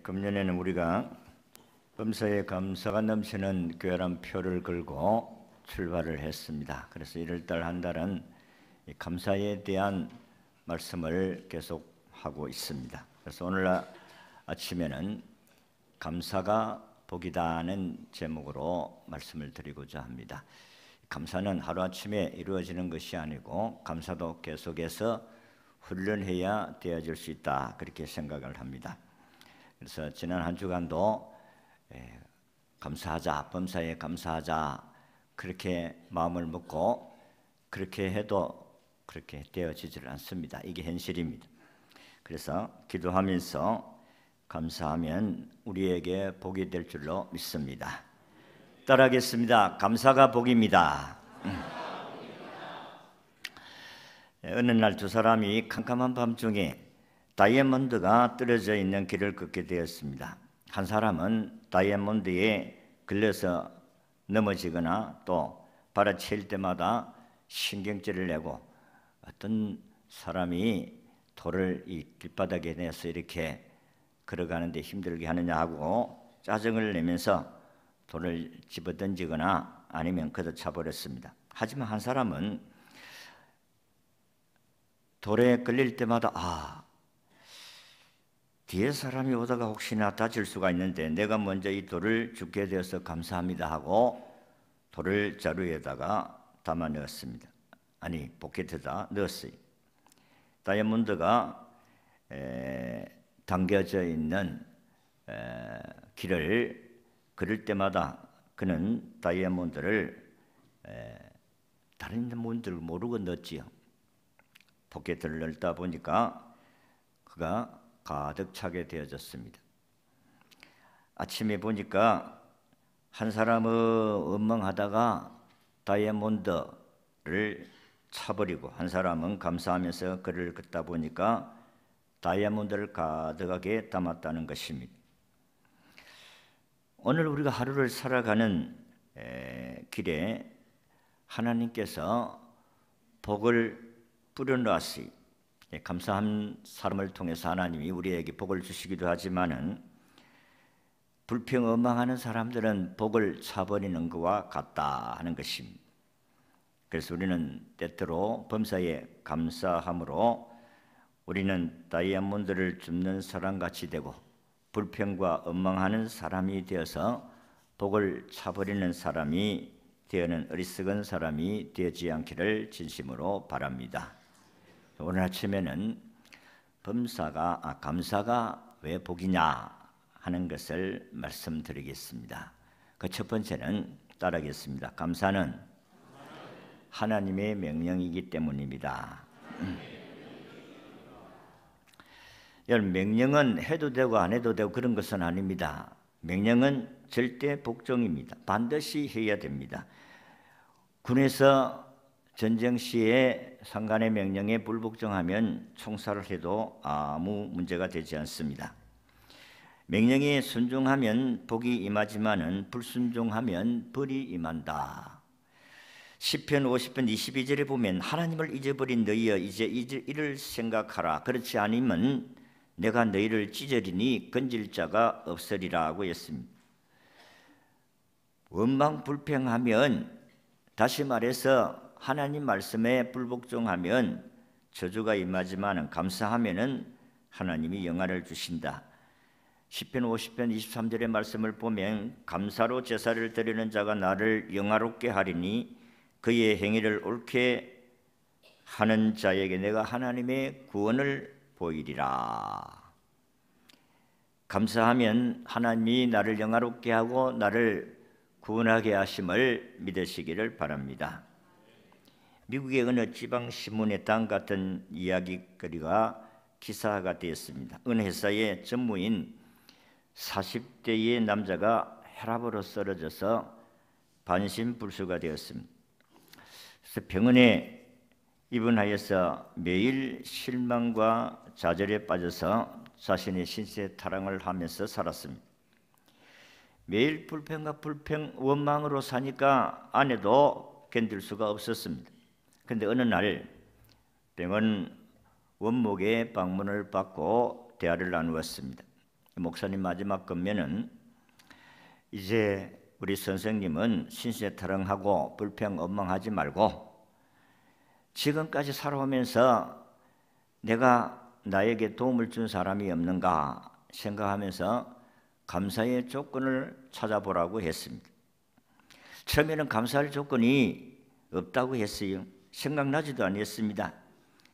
금년에는 우리가 범사에 감사가 넘치는 교회란 표를 걸고 출발을 했습니다. 그래서 1월달 한 달은 이 감사에 대한 말씀을 계속 하고 있습니다. 그래서 오늘 아침에는 감사가 복이다는 제목으로 말씀을 드리고자 합니다. 감사는 하루아침에 이루어지는 것이 아니고 감사도 계속해서 훈련해야 되어질 수 있다, 그렇게 생각을 합니다. 그래서 지난 한 주간도 감사하자, 범사에 감사하자, 그렇게 마음을 먹고 그렇게 해도 그렇게 되어지질 않습니다. 이게 현실입니다. 그래서 기도하면서 감사하면 우리에게 복이 될 줄로 믿습니다. 따라하겠습니다. 감사가 복입니다. 어느 날 두 사람이 캄캄한 밤중에 다이아몬드가 떨어져 있는 길을 걷게 되었습니다. 한 사람은 다이아몬드에 걸려서 넘어지거나 또 발아칠 때마다 신경질을 내고, 어떤 사람이 돌을 이 길바닥에 내서 이렇게 걸어가는데 힘들게 하느냐 하고 짜증을 내면서 돌을 집어던지거나 아니면 걷어차버렸습니다. 하지만 한 사람은 돌에 걸릴 때마다 뒤에 사람이 오다가 혹시나 다칠 수가 있는데 내가 먼저 이 돌을 줍게 되어서 감사합니다 하고 돌을 자루에다가 담아 넣었습니다. 아니, 포켓에다 넣었어요. 다이아몬드가 당겨져 있는 길을 걸을 때마다 그는 다이아몬드를 다른 분들 모르고 넣었지요. 포켓을 넣다 보니까 그가 가득 차게 되어졌습니다. 아침에 보니까 한 사람은 원망하다가 다이아몬드를 차버리고, 한 사람은 감사하면서 그를 걷다 보니까 다이아몬드를 가득하게 담았다는 것입니다. 오늘 우리가 하루를 살아가는 길에 하나님께서 복을 뿌려놓았어요. 감사한 사람을 통해서 하나님이 우리에게 복을 주시기도 하지만은 불평원망하는 사람들은 복을 차버리는 것과 같다 하는 것입니다. 그래서 우리는 때때로 범사에 감사함으로 우리는 다이아몬드를 줍는 사람같이 되고 불평과 원망하는 사람이 되어서 복을 차버리는 사람이 되어는 어리석은 사람이 되지 않기를 진심으로 바랍니다. 오늘 아침에는 감사가 왜 복이냐 하는 것을 말씀드리겠습니다. 그 첫 번째는 따라하겠습니다. 감사는 하나님의 명령이기 때문입니다. 여러분, 명령은 해도 되고 안 해도 되고 그런 것은 아닙니다. 명령은 절대 복종입니다. 반드시 해야 됩니다. 군에서 전쟁 시에 상관의 명령에 불복종하면 총살을 해도 아무 문제가 되지 않습니다. 명령에 순종하면 복이 임하지만은 불순종하면 벌이 임한다. 시편 50편 22절에 보면 하나님을 잊어버린 너희여 이제 이를 생각하라. 그렇지 않으면 내가 너희를 찢으리니 건질 자가 없으리라 하고 했습니다. 원망 불평하면, 다시 말해서 하나님 말씀에 불복종하면 저주가 임하지만 감사하면은 하나님이 영화를 주신다. 시편 50편 23절의 말씀을 보면 감사로 제사를 드리는 자가 나를 영화롭게 하리니 그의 행위를 옳게 하는 자에게 내가 하나님의 구원을 보이리라. 감사하면 하나님이 나를 영화롭게 하고 나를 구원하게 하심을 믿으시기를 바랍니다. 미국의 어느 지방 신문의 다음 같은 이야기거리가 기사가 되었습니다. 어느 회사의 전무인 40대의 남자가 혈압으로 쓰러져서 반신불수가 되었습니다. 그래서 병원에 입원하여서 매일 실망과 좌절에 빠져서 자신의 신체 타령을 하면서 살았습니다. 매일 불평과 원망으로 사니까 아내도 견딜 수가 없었습니다. 그런데 어느 날 병원 원목의 방문을 받고 대화를 나누었습니다. 목사님 마지막 권면은 이제 우리 선생님은 신세 타령하고 불평 원망하지 말고 지금까지 살아오면서 내가 나에게 도움을 준 사람이 없는가 생각하면서 감사의 조건을 찾아보라고 했습니다. 처음에는 감사할 조건이 없다고 했어요. 생각나지도 않았습니다.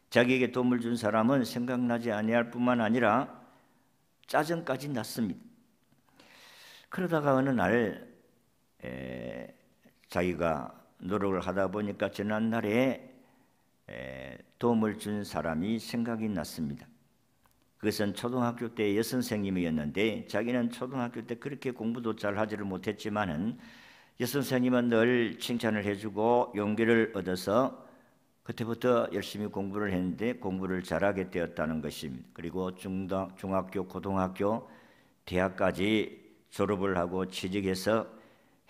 자기에게 도움을 준 사람은 생각나지 아니할 뿐만 아니라 짜증까지 났습니다. 그러다가 어느 날 자기가 노력을 하다 보니까 지난날에 도움을 준 사람이 생각이 났습니다. 그것은 초등학교 때 여선생님이었는데 자기는 초등학교 때 그렇게 공부도 잘 하지를 못했지만은 여선생님은 늘 칭찬을 해주고 용기를 얻어서 그때부터 열심히 공부를 했는데 공부를 잘하게 되었다는 것입니다. 그리고 중학교, 고등학교, 대학까지 졸업을 하고 취직해서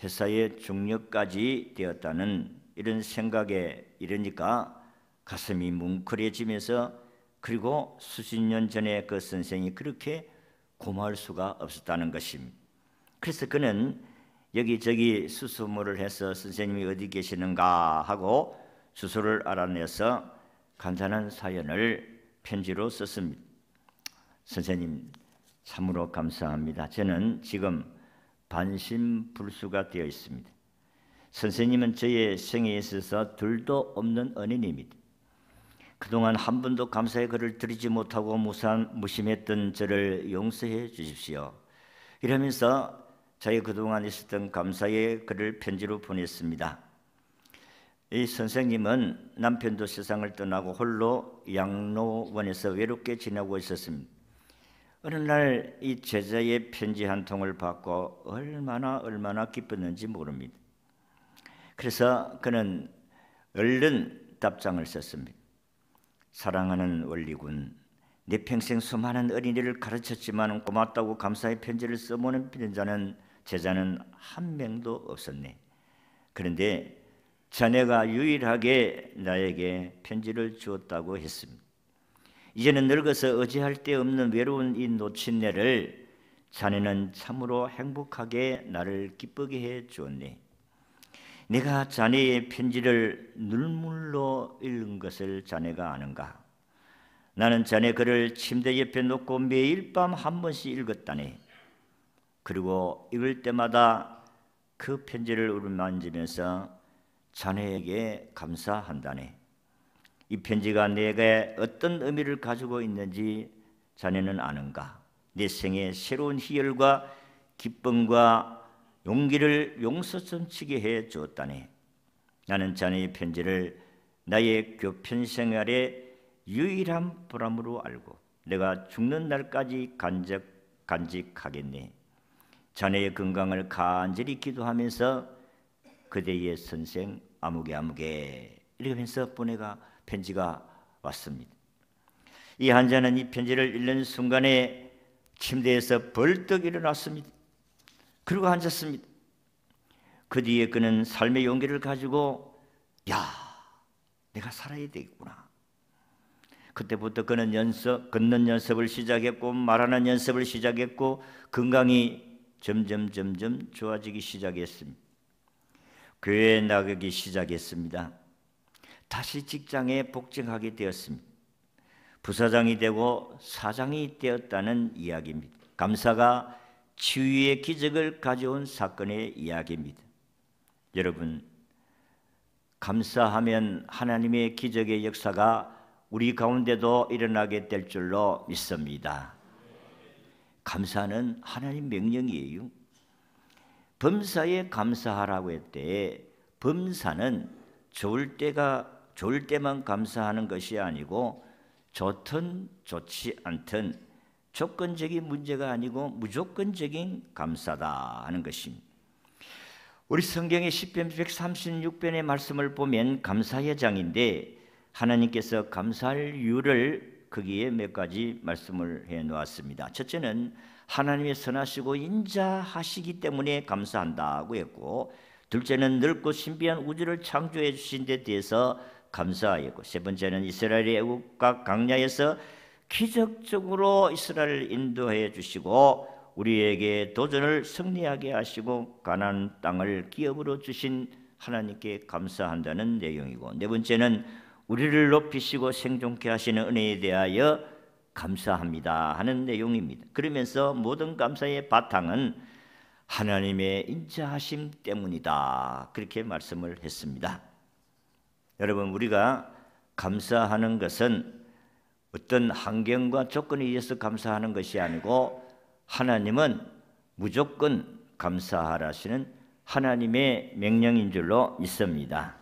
회사의 중력까지 되었다는 이런 생각에 이르니까 가슴이 뭉클해지면서 그리고 수십 년 전에 그 선생이 그렇게 고마울 수가 없었다는 것입니다. 그래서 그는 여기저기 수소문을 해서 선생님이 어디 계시는가 하고 주소를 알아내서 간단한 사연을 편지로 썼습니다. 선생님 참으로 감사합니다. 저는 지금 반신불수가 되어 있습니다. 선생님은 저의 생애에 있어서 둘도 없는 은인입니다. 그동안 한 번도 감사의 글을 드리지 못하고 무심했던 저를 용서해 주십시오. 이러면서 자기 그동안 있었던 감사의 글을 편지로 보냈습니다. 이 선생님은 남편도 세상을 떠나고 홀로 양로원에서 외롭게 지내고 있었습니다. 어느 날 이 제자의 편지 한 통을 받고 얼마나 기뻤는지 모릅니다. 그래서 그는 얼른 답장을 썼습니다. 사랑하는 원리군, 내 평생 수많은 어린이를 가르쳤지만 고맙다고 감사의 편지를 써보는 제자는 한 명도 없었네. 그런데 자네가 유일하게 나에게 편지를 주었다고 했습니다. 이제는 늙어서 의지할 데 없는 외로운 이 노친네를 자네는 참으로 행복하게 나를 기쁘게 해 주었네. 내가 자네의 편지를 눈물로 읽은 것을 자네가 아는가? 나는 자네 글을 침대 옆에 놓고 매일 밤 한 번씩 읽었다네. 그리고 읽을 때마다 그 편지를 우러만지면서 자네에게 감사한다네. 이 편지가 내게 어떤 의미를 가지고 있는지 자네는 아는가? 내 생에 새로운 희열과 기쁨과 용기를 용서점치게 해 주었다네. 나는 자네의 편지를 나의 교편 생활의 유일한 보람으로 알고 내가 죽는 날까지 간직하겠네. 자네의 건강을 간절히 기도하면서 그대의 선생 아무개 이러면서 편지가 왔습니다. 이 환자는 이 편지를 읽는 순간에 침대에서 벌떡 일어났습니다. 그리고 앉았습니다. 그 뒤에 그는 삶의 용기를 가지고 내가 살아야 되겠구나. 그때부터 그는 걷는 연습을 시작했고 말하는 연습을 시작했고 건강이 점점 좋아지기 시작했습니다. 교회에 나가기 시작했습니다. 다시 직장에 복직하게 되었습니다. 부사장이 되고 사장이 되었다는 이야기입니다. 감사가 치유의 기적을 가져온 사건의 이야기입니다. 여러분, 감사하면 하나님의 기적의 역사가 우리 가운데도 일어나게 될 줄로 믿습니다. 감사는 하나님 명령이에요. 범사에 감사하라고 했대. 범사는 좋을 때만 감사하는 것이 아니고 좋든 좋지 않든 조건적인 문제가 아니고 무조건적인 감사다 하는 것입니다. 우리 성경의 시편 136편의 말씀을 보면 감사의 장인데 하나님께서 감사할 이유를 거기에 몇 가지 말씀을 해 놓았습니다. 첫째는 하나님의 선하시고 인자하시기 때문에 감사한다고 했고, 둘째는 넓고 신비한 우주를 창조해 주신 데 대해서 감사하였고, 세 번째는 이스라엘의 애국과 광야에서 기적적으로 이스라엘을 인도해 주시고 우리에게 도전을 승리하게 하시고 가나안 땅을 기업으로 주신 하나님께 감사한다는 내용이고, 네 번째는 우리를 높이시고 생존케 하시는 은혜에 대하여 감사합니다 하는 내용입니다. 그러면서 모든 감사의 바탕은 하나님의 인자하심 때문이다, 그렇게 말씀을 했습니다. 여러분, 우리가 감사하는 것은 어떤 환경과 조건에 의해서 감사하는 것이 아니고 하나님은 무조건 감사하라시는 하나님의 명령인 줄로 믿습니다.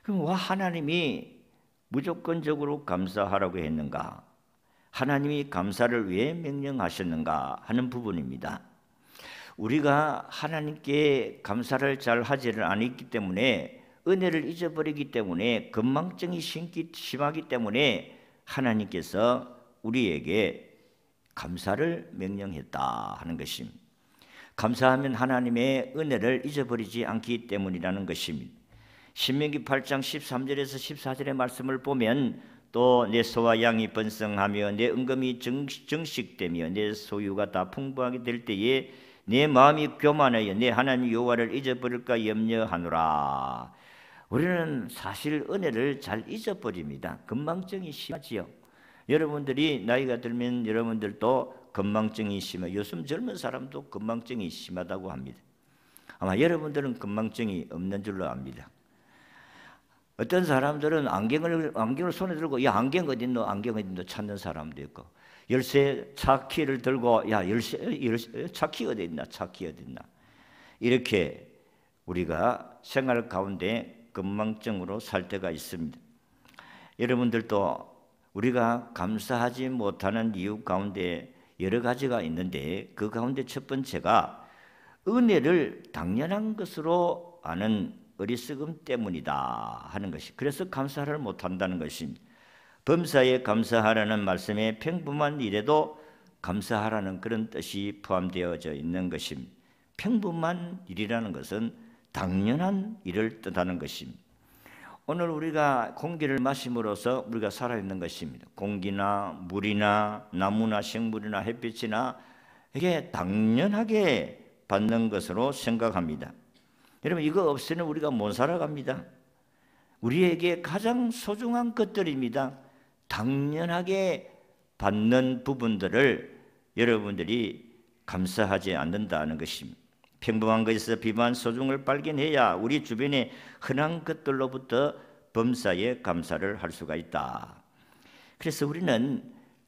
그럼 왜 하나님이 무조건적으로 감사하라고 했는가? 하나님이 감사를 왜 명령하셨는가 하는 부분입니다. 우리가 하나님께 감사를 잘 하지를 않았기 때문에, 은혜를 잊어버리기 때문에, 건망증이 심하기 때문에 하나님께서 우리에게 감사를 명령했다 하는 것입니다. 감사하면 하나님의 은혜를 잊어버리지 않기 때문이라는 것입니다. 신명기 8장 13절에서 14절의 말씀을 보면 또 내 소와 양이 번성하며 내 은금이 정식되며 내 소유가 다 풍부하게 될 때에 내 마음이 교만하여 내 하나님 여호와를 잊어버릴까 염려하노라. 우리는 사실 은혜를 잘 잊어버립니다. 건망증이 심하지요. 여러분들이 나이가 들면 여러분들도 건망증이 심해요. 요즘 젊은 사람도 건망증이 심하다고 합니다. 아마 여러분들은 건망증이 없는 줄로 압니다. 어떤 사람들은 안경을 손에 들고 야 안경 어디 있노? 안경 어디 있노? 찾는 사람도 있고, 열쇠 차키를 들고 야 열쇠 차키 어디 있나? 차키 어디 있나? 이렇게 우리가 생활 가운데 건망증으로 살 때가 있습니다. 여러분들도 우리가 감사하지 못하는 이유 가운데 여러 가지가 있는데, 그 가운데 첫 번째가 은혜를 당연한 것으로 아는 어리석음 때문이다 하는 것이, 그래서 감사를 못한다는 것입니다. 범사에 감사하라는 말씀에 평범한 일에도 감사하라는 그런 뜻이 포함되어져 있는 것입니다. 평범한 일이라는 것은 당연한 일을 뜻하는 것입니다. 오늘 우리가 공기를 마심으로써 우리가 살아있는 것입니다. 공기나 물이나 나무나 식물이나 햇빛이나 이게 당연하게 받는 것으로 생각합니다. 여러분, 이거 없이는 우리가 못 살아갑니다. 우리에게 가장 소중한 것들입니다. 당연하게 받는 부분들을 여러분들이 감사하지 않는다는 것입니다. 평범한 것에서 비반 소중을 발견해야 우리 주변의 흔한 것들로부터 범사에 감사를 할 수가 있다. 그래서 우리는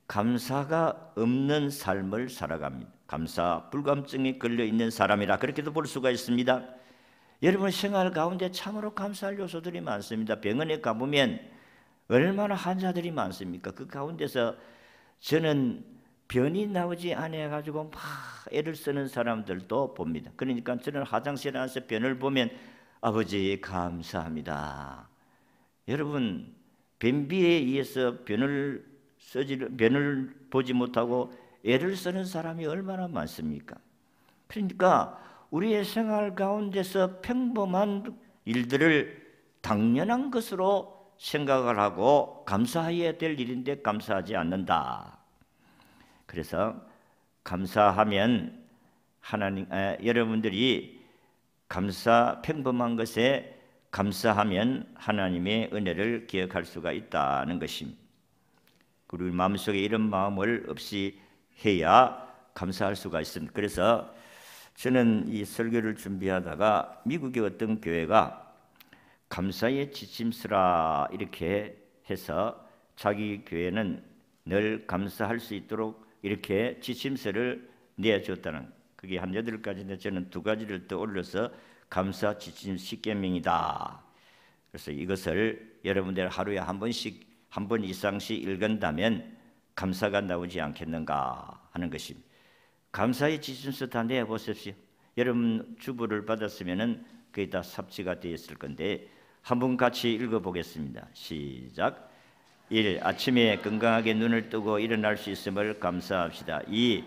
감사가 없는 삶을 살아갑니다. 감사 불감증에 걸려있는 사람이라 그렇게도 볼 수가 있습니다. 여러분, 생활 가운데 참으로 감사할 요소들이 많습니다. 병원에 가보면 얼마나 환자들이 많습니까? 그 가운데서 저는 변이 나오지 않아가지고 막 애를 쓰는 사람들도 봅니다. 그러니까 저는 화장실에 나와서 변을 보면 아버지 감사합니다. 여러분, 변비에 의해서 변을 보지 못하고 애를 쓰는 사람이 얼마나 많습니까? 그러니까 우리의 생활 가운데서 평범한 일들을 당연한 것으로 생각을 하고 감사해야 될 일인데 감사하지 않는다. 그래서 감사하면 여러분들이 평범한 것에 감사하면 하나님의 은혜를 기억할 수가 있다는 것입니다. 우리 마음속에 이런 마음을 없이 해야 감사할 수가 있습니다. 그래서 저는 이 설교를 준비하다가 미국의 어떤 교회가 감사의 지침서라 이렇게 해서 자기 교회는 늘 감사할 수 있도록 이렇게 지침서를 내줬다는, 그게 한 8가지인데 저는 2가지를 더 올려서 감사 지침 10계명이다. 그래서 이것을 여러분들 하루에 한 번 이상씩 읽은다면 감사가 나오지 않겠는가 하는 것입니다. 감사의 지침서 다 내보십시오. 여러분 주부를 받았으면은 그게 다 삽지가 되어 있을 건데 한번 같이 읽어보겠습니다. 시작. 1. 아침에 건강하게 눈을 뜨고 일어날 수 있음을 감사합시다. 2.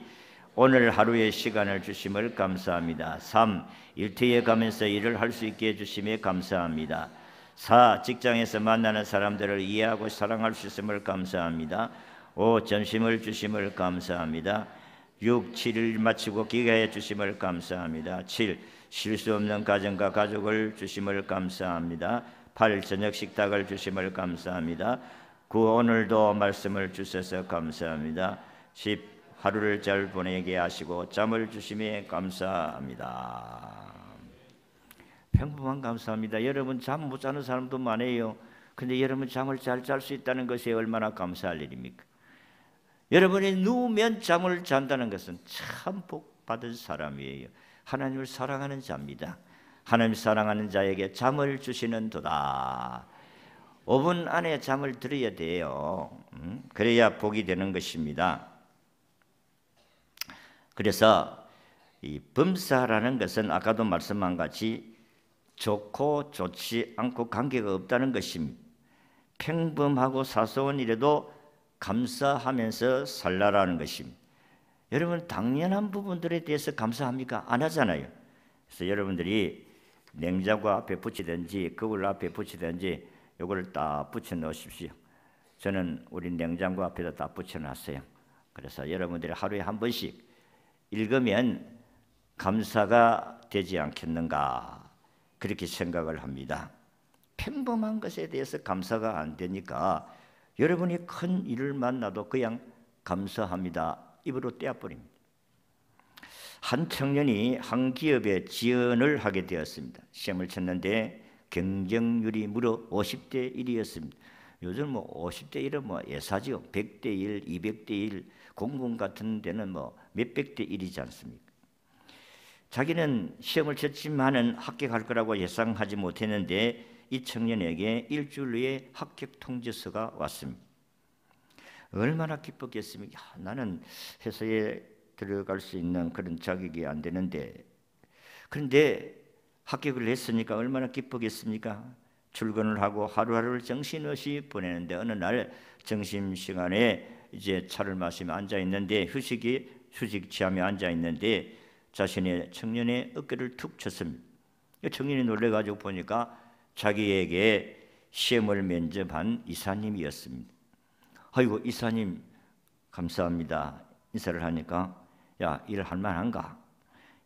오늘 하루의 시간을 주심을 감사합니다. 3. 일터에 가면서 일을 할 수 있게 해주심에 감사합니다. 4. 직장에서 만나는 사람들을 이해하고 사랑할 수 있음을 감사합니다. 5. 전심을 주심을 감사합니다. 6. 7일 마치고 귀가해 주심을 감사합니다. 7. 쉴 수 없는 가정과 가족을 주심을 감사합니다. 8. 저녁 식탁을 주심을 감사합니다. 9. 오늘도 말씀을 주셔서 감사합니다. 10. 하루를 잘 보내게 하시고 잠을 주심에 감사합니다. 평범한 감사합니다. 여러분 잠 못 자는 사람도 많아요. 근데 여러분 잠을 잘 잘 수 있다는 것이 얼마나 감사할 일입니까? 여러분이 누우면 잠을 잔다는 것은 참 복받은 사람이에요. 하나님을 사랑하는 자입니다. 하나님 사랑하는 자에게 잠을 주시는 도다. 5분 안에 잠을 들어야 돼요. 그래야 복이 되는 것입니다. 그래서 이 범사라는 것은 아까도 말씀한 같이 좋고 좋지 않고 관계가 없다는 것입니다. 평범하고 사소한 일에도 감사하면서 살라라는 것입니다. 여러분 당연한 부분들에 대해서 감사합니까? 안 하잖아요. 그래서 여러분들이 냉장고 앞에 붙이든지 거울 앞에 붙이든지 이걸 딱 붙여 놓으십시오. 저는 우리 냉장고 앞에다 딱 붙여 놨어요. 그래서 여러분들이 하루에 한 번씩 읽으면 감사가 되지 않겠는가 그렇게 생각을 합니다. 평범한 것에 대해서 감사가 안 되니까 여러분이 큰 일을 만나도 그냥 감사합니다 입으로 떼어버립니다. 한 청년이 한 기업에 지원을 하게 되었습니다. 시험을 쳤는데 경쟁률이 무려 50대 1이었습니다. 요즘 50대 1은 예사지요. 100대 1, 200대 1, 공공 같은 데는 몇백 대 1이지 않습니까? 자기는 시험을 쳤지만은 합격할 거라고 예상하지 못했는데 이 청년에게 일주일 후에 합격 통지서가 왔습니다. 얼마나 기뻤겠습니까? 나는 회사에 들어갈 수 있는 그런 자격이 안 되는데, 그런데 합격을 했으니까 얼마나 기쁘겠습니까? 출근을 하고 하루하루를 정신없이 보내는데 어느 날 점심시간에 이제 차를 마시며 앉아 있는데 휴식 취하며 앉아 있는데 자신의 청년의 어깨를 툭 쳤습니다. 청년이 놀래가지고 보니까 자기에게 시험을 면접한 이사님이었습니다. 아이고 이사님 감사합니다. 인사를 하니까 야 일할 만한가?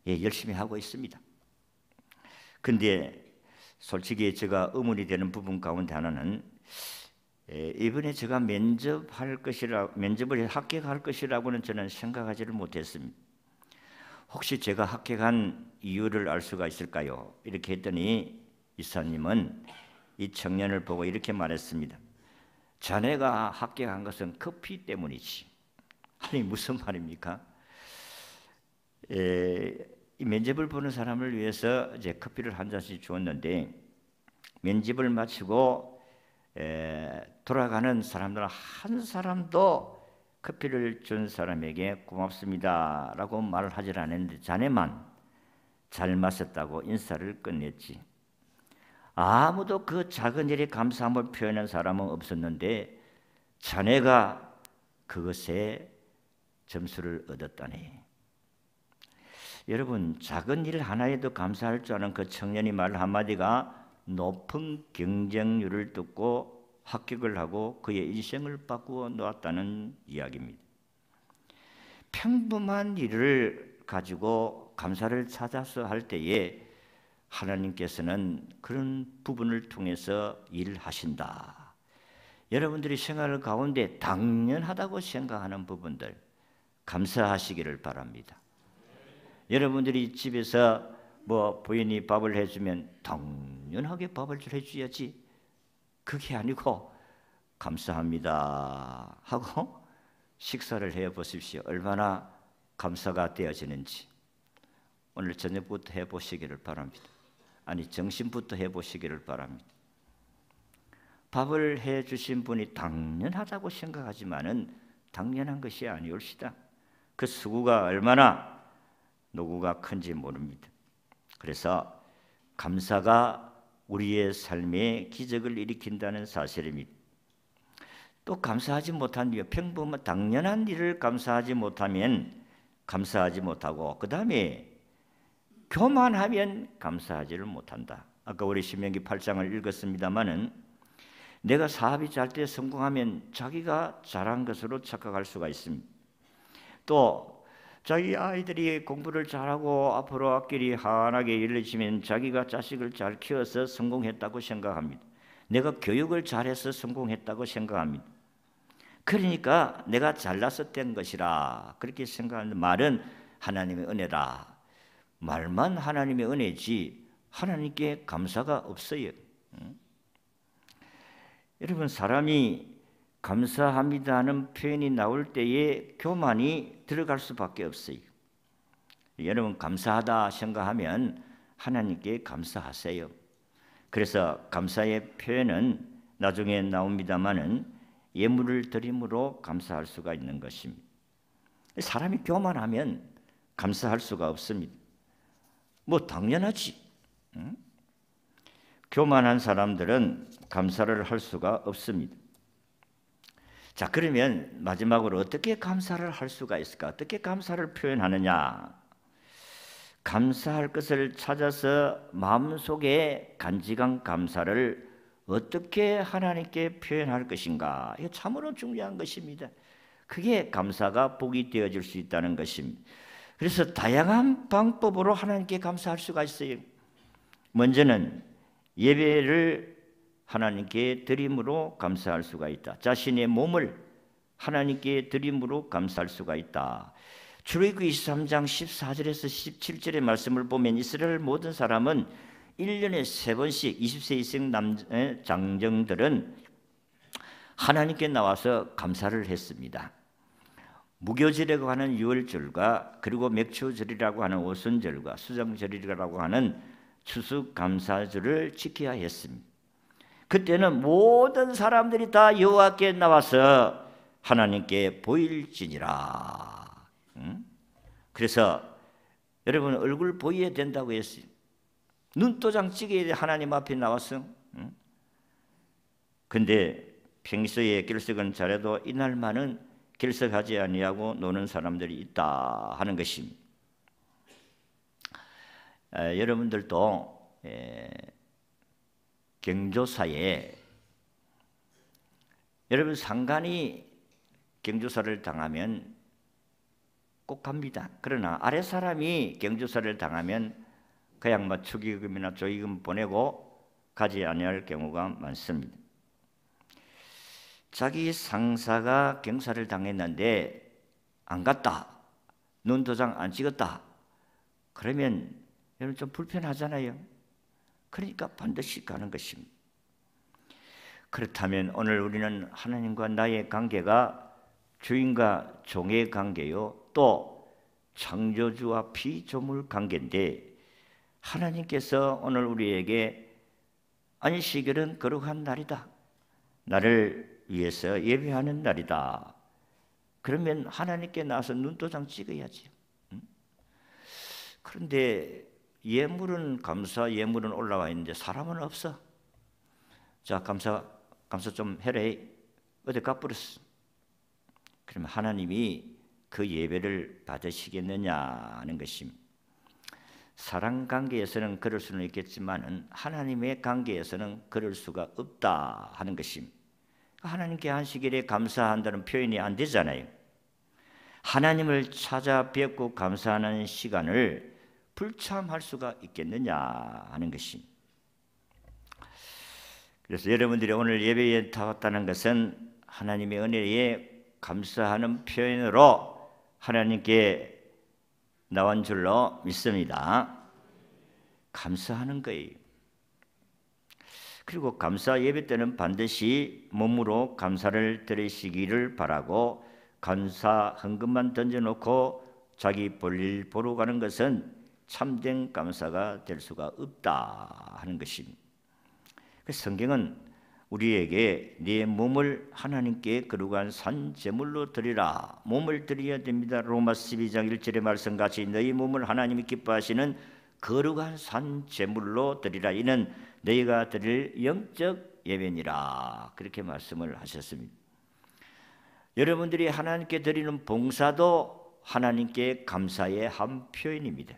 예 열심히 하고 있습니다. 근데 솔직히 제가 의문이 되는 부분 가운데 하나는 이번에 제가 면접을 합격할 것이라고는 저는 생각하지를 못했습니다. 혹시 제가 합격한 이유를 알 수가 있을까요? 이렇게 했더니 이사님은 이 청년을 보고 이렇게 말했습니다. 자네가 합격한 것은 커피 때문이지. 아니 무슨 말입니까? 이 면접을 보는 사람을 위해서 이제 커피를 한 잔씩 주었는데 면접을 마치고 돌아가는 사람들 한 사람도 커피를 준 사람에게 고맙습니다라고 말을 하질 않았는데 자네만 잘 마셨다고 인사를 끝냈지. 아무도 그 작은 일에 감사함을 표현한 사람은 없었는데 자네가 그것에 점수를 얻었다니. 여러분 작은 일 하나에도 감사할 줄 아는 그 청년이 말 한마디가 높은 경쟁률을 뚫고 합격을 하고 그의 인생을 바꾸어 놓았다는 이야기입니다. 평범한 일을 가지고 감사를 찾아서 할 때에 하나님께서는 그런 부분을 통해서 일을 하신다. 여러분들이 생활 가운데 당연하다고 생각하는 부분들 감사하시기를 바랍니다. 여러분들이 집에서 부인이 밥을 해주면 당연하게 밥을 해줘야지. 그게 아니고 감사합니다 하고 식사를 해보십시오. 얼마나 감사가 되어지는지 오늘 저녁부터 해보시기를 바랍니다. 아니 점심부터 해보시기를 바랍니다. 밥을 해주신 분이 당연하다고 생각하지만은 당연한 것이 아니올시다. 그 수고가 얼마나 노고가 큰지 모릅니다. 그래서 감사가 우리의 삶에 기적을 일으킨다는 사실입니다. 또 감사하지 못한 이유, 평범한 당연한 일을 감사하지 못하면 감사하지 못하고 그 다음에 교만하면 감사하지를 못한다. 아까 우리 신명기 8장을 읽었습니다마는 내가 사업이 잘 때 성공하면 자기가 잘한 것으로 착각할 수가 있습니다. 또 자기 아이들이 공부를 잘하고 앞으로 앞길이 환하게 열려지면 자기가 자식을 잘 키워서 성공했다고 생각합니다. 내가 교육을 잘해서 성공했다고 생각합니다. 그러니까 내가 잘나서 된 것이라 그렇게 생각하는 말은 하나님의 은혜라. 말만 하나님의 은혜지 하나님께 감사가 없어요. 여러분, 사람이 감사합니다 하는 표현이 나올 때에 교만이 들어갈 수밖에 없어요. 여러분, 감사하다 생각하면 하나님께 감사하세요. 그래서 감사의 표현은 나중에 나옵니다마는 예물을 드림으로 감사할 수가 있는 것입니다. 사람이 교만하면 감사할 수가 없습니다. 뭐 당연하지. 교만한 사람들은 감사를 할 수가 없습니다. 자, 그러면 마지막으로 어떻게 감사를 할 수가 있을까? 어떻게 감사를 표현하느냐? 감사할 것을 찾아서 마음속에 간직한 감사를 어떻게 하나님께 표현할 것인가? 이거 참으로 중요한 것입니다. 그게 감사가 복이 되어질 수 있다는 것입니다. 그래서 다양한 방법으로 하나님께 감사할 수가 있어요. 먼저는 예배를 하나님께 드림으로 감사할 수가 있다. 자신의 몸을 하나님께 드림으로 감사할 수가 있다. 출애굽기 23장 14절에서 17절의 말씀을 보면 이스라엘 모든 사람은 1년에 3번씩 20세 이상 장정들은 하나님께 나와서 감사를 했습니다. 무교절이라고 하는 유월절과 그리고 맥추절이라고 하는 오순절과 수정절이라고 하는 추수감사절을 지켜야 했습니다. 그때는 모든 사람들이 다 여호와께 나와서 하나님께 보일지니라. 그래서 여러분 얼굴 보여야 된다고 했어요. 눈도장 찍어야 하나님 앞에 나와서. 근데 평소에 결석은 잘해도 이날만은 결석하지 아니하고 노는 사람들이 있다 하는 것입니다. 여러분들도 경조사에 여러분 상간이 경조사를 당하면 꼭 갑니다. 그러나 아래 사람이 경조사를 당하면 그냥 뭐 축의금이나 조의금 보내고 가지 아니할 경우가 많습니다. 자기 상사가 경사를 당했는데 안 갔다, 눈도장 안 찍었다, 그러면 여러분 좀 불편하잖아요. 그러니까 반드시 가는 것입니다. 그렇다면 오늘 우리는 하나님과 나의 관계가 주인과 종의 관계요, 또 창조주와 피조물 관계인데 하나님께서 오늘 우리에게 안식일은 거룩한 날이다, 나를 위해서 예배하는 날이다. 그러면 하나님께 나와서 눈도장 찍어야지. 그런데 예물은 감사 예물은 올라와 있는데 사람은 없어. 자, 감사 좀 해래. 어디 가버렸어. 그러면 하나님이 그 예배를 받으시겠느냐 하는 것입니다. 사랑 관계에서는 그럴 수는 있겠지만은 하나님의 관계에서는 그럴 수가 없다 하는 것입니다. 하나님께 안식일에 감사한다는 표현이 안 되잖아요. 하나님을 찾아뵙고 감사하는 시간을 불참할 수가 있겠느냐 하는 것입니다. 그래서 여러분들이 오늘 예배에 나왔다는 것은 하나님의 은혜에 감사하는 표현으로 하나님께 나온 줄로 믿습니다. 감사하는 거예요. 그리고 감사 예배 때는 반드시 몸으로 감사를 드리시기를 바라고, 감사 헌금만 던져놓고 자기 볼일 보러 가는 것은 참된 감사가 될 수가 없다 하는 것입니다. 성경은 우리에게 네 몸을 하나님께 거룩한 산 제물로 드리라, 몸을 드려야 됩니다. 로마 12장 1절의 말씀같이 너희 몸을 하나님이 기뻐하시는 거룩한 산 제물로 드리라, 이는 너희가 드릴 영적 예배니라, 그렇게 말씀을 하셨습니다. 여러분들이 하나님께 드리는 봉사도 하나님께 감사의 한 표현입니다.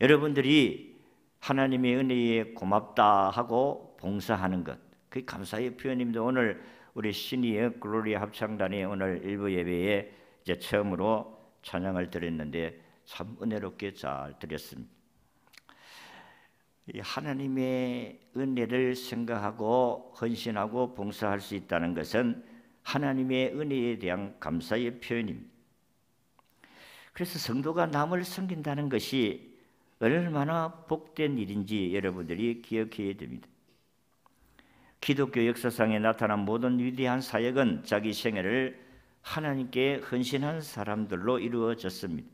여러분들이 하나님의 은혜에 고맙다 하고 봉사하는 것, 그 감사의 표현입니다. 오늘 우리 신이의 글로리아 합창단이 오늘 일부 예배에 이제 처음으로 찬양을 드렸는데 참 은혜롭게 잘 드렸습니다. 하나님의 은혜를 생각하고 헌신하고 봉사할 수 있다는 것은 하나님의 은혜에 대한 감사의 표현입니다. 그래서 성도가 남을 섬긴다는 것이 얼마나 복된 일인지 여러분들이 기억해야 됩니다. 기독교 역사상에 나타난 모든 위대한 사역은 자기 생애를 하나님께 헌신한 사람들로 이루어졌습니다.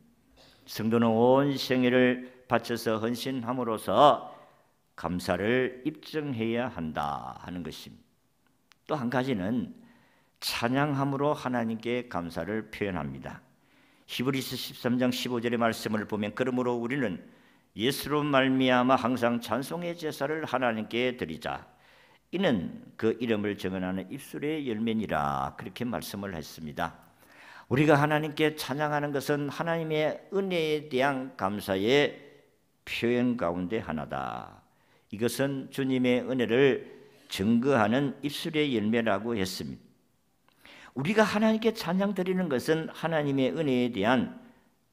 성도는 온 생애를 바쳐서 헌신함으로써 감사를 입증해야 한다 하는 것입니다. 또 한 가지는 찬양함으로 하나님께 감사를 표현합니다. 히브리서 13장 15절의 말씀을 보면 그러므로 우리는 예수로 말미암아 항상 찬송의 제사를 하나님께 드리자. 이는 그 이름을 증언하는 입술의 열매니라. 그렇게 말씀을 했습니다. 우리가 하나님께 찬양하는 것은 하나님의 은혜에 대한 감사의 표현 가운데 하나다. 이것은 주님의 은혜를 증거하는 입술의 열매라고 했습니다. 우리가 하나님께 찬양 드리는 것은 하나님의 은혜에 대한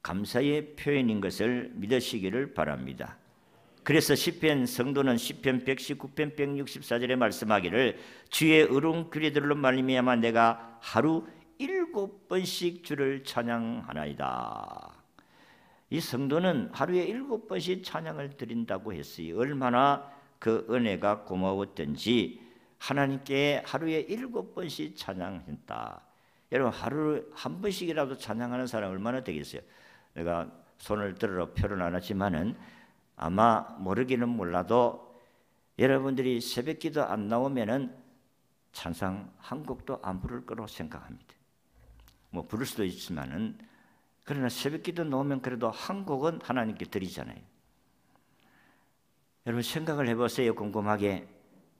감사의 표현인 것을 믿으시기를 바랍니다. 그래서 시편 성도는 시편 119편 164절에 말씀하기를 주의 의로운 규례들로 말미암아 내가 하루 7번씩 주를 찬양하나이다. 이 성도는 하루에 7번씩 찬양을 드린다고 했어요. 얼마나 그 은혜가 고마웠던지 하나님께 하루에 7번씩 찬양했다. 여러분 하루 한 번씩이라도 찬양하는 사람 얼마나 되겠어요? 내가 손을 들어 표를 안 하지만은 아마 모르기는 몰라도 여러분들이 새벽기도 안 나오면은 찬양 한 곡도 안 부를 거로 생각합니다. 뭐 부를 수도 있지만은 그러나 새벽기도 나오면 그래도 한 곡은 하나님께 드리잖아요. 여러분 생각을 해보세요. 곰곰하게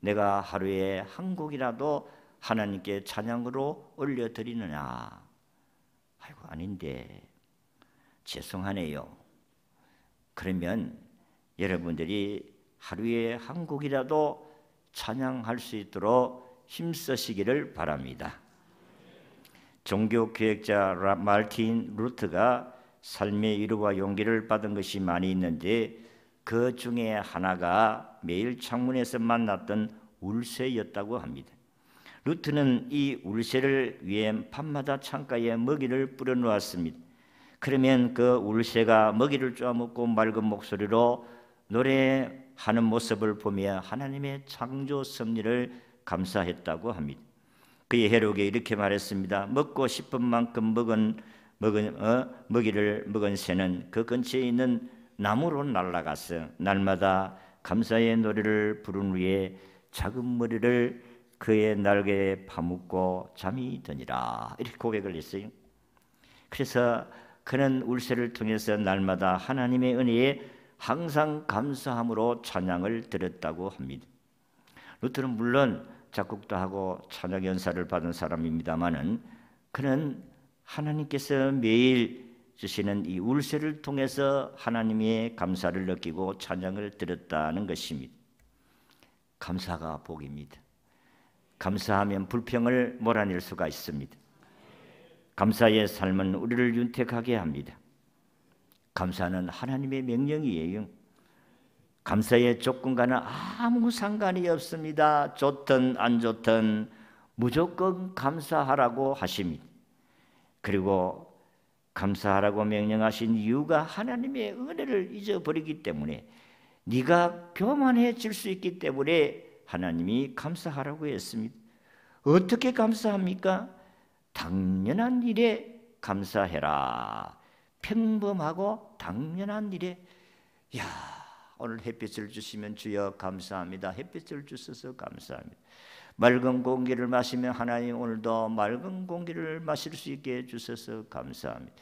내가 하루에 한 곡이라도 하나님께 찬양으로 올려드리느냐? 아이고 아닌데 죄송하네요. 그러면 여러분들이 하루에 한 곡이라도 찬양할 수 있도록 힘쓰시기를 바랍니다. 종교개혁자 마르틴 루터가 삶의 위로와 용기를 받은 것이 많이 있는데 그 중에 하나가 매일 창문에서 만났던 울새였다고 합니다. 루터는 이 울새를 위해 밤마다 창가에 먹이를 뿌려 놓았습니다. 그러면 그 울새가 먹이를 쪼아먹고 맑은 목소리로 노래하는 모습을 보며 하나님의 창조 섭리를 감사했다고 합니다. 그의 해록에 이렇게 말했습니다. 먹고 싶은 만큼 먹이를 먹은 새는 그 근처에 있는 나무로 날아가서 날마다 감사의 노래를 부른 후에 작은 머리를 그의 날개에 파묻고 잠이 드니라. 이렇게 고백을 했어요. 그래서 그는 울새를 통해서 날마다 하나님의 은혜에 항상 감사함으로 찬양을 드렸다고 합니다. 루터는 물론 작곡도 하고 찬양 연사를 받은 사람입니다마는 그는 하나님께서 매일 주시는 이 울새를 통해서 하나님의 감사를 느끼고 찬양을 드렸다는 것입니다. 감사가 복입니다. 감사하면 불평을 몰아낼 수가 있습니다. 감사의 삶은 우리를 윤택하게 합니다. 감사는 하나님의 명령이에요. 감사의 조건과는 아무 상관이 없습니다. 좋든 안 좋든 무조건 감사하라고 하십니다. 그리고 감사하라고 명령하신 이유가 하나님의 은혜를 잊어버리기 때문에 네가 교만해질 수 있기 때문에 하나님이 감사하라고 했습니다. 어떻게 감사합니까? 당연한 일에 감사해라. 평범하고 당연한 일에 야 오늘 햇빛을 주시면 주여 감사합니다. 햇빛을 주셔서 감사합니다. 맑은 공기를 마시면 하나님 오늘도 맑은 공기를 마실 수 있게 해주셔서 감사합니다.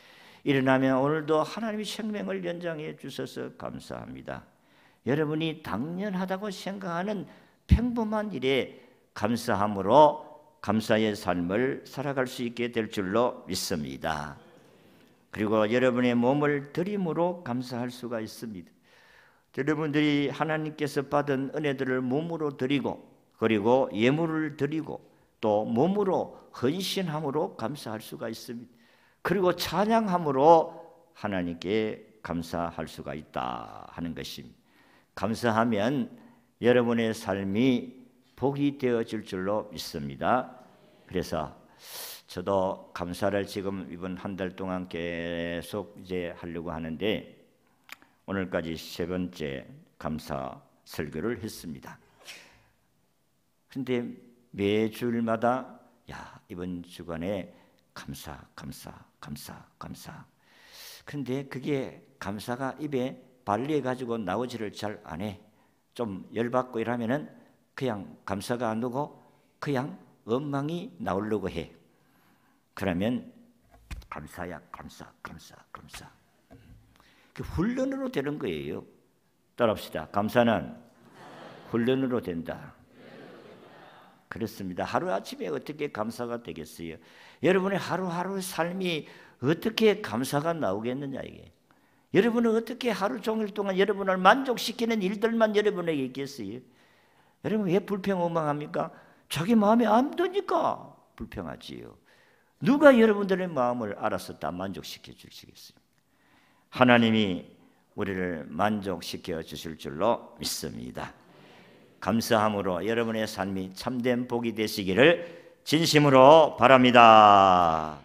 일어나면 오늘도 하나님이 생명을 연장해 주셔서 감사합니다. 여러분이 당연하다고 생각하는 평범한 일에 감사함으로 감사의 삶을 살아갈 수 있게 될 줄로 믿습니다. 그리고 여러분의 몸을 드림으로 감사할 수가 있습니다. 여러분들이 하나님께서 받은 은혜들을 몸으로 드리고 그리고 예물을 드리고 또 몸으로 헌신함으로 감사할 수가 있습니다. 그리고 찬양함으로 하나님께 감사할 수가 있다 하는 것입니다. 감사하면 여러분의 삶이 복이 되어질 줄로 믿습니다. 그래서 저도 감사를 지금 이번 한 달 동안 계속 이제 하려고 하는데 오늘까지 3번째 감사 설교를 했습니다. 그런데 매주일마다 이번 주간에 감사. 그런데 그게 감사가 입에 발리해 가지고 나오지를 잘 안 해. 좀 열받고 이러면은 그냥 감사가 안 나오고 그냥 엉망이 나오려고 해. 그러면 감사야 감사. 그 훈련으로 되는 거예요. 따라합시다. 감사는 훈련으로 된다. 그렇습니다. 하루아침에 어떻게 감사가 되겠어요? 여러분의 하루하루 삶이 어떻게 감사가 나오겠느냐 이게. 여러분은 어떻게 하루 종일 동안 여러분을 만족시키는 일들만 여러분에게 있겠어요? 여러분 왜 불평망합니까? 자기 마음에 안 드니까 불평하지요. 누가 여러분들의 마음을 알아서 다 만족시켜 주시겠어요? 하나님이 우리를 만족시켜 주실 줄로 믿습니다. 감사함으로 여러분의 삶이 참된 복이 되시기를 진심으로 바랍니다.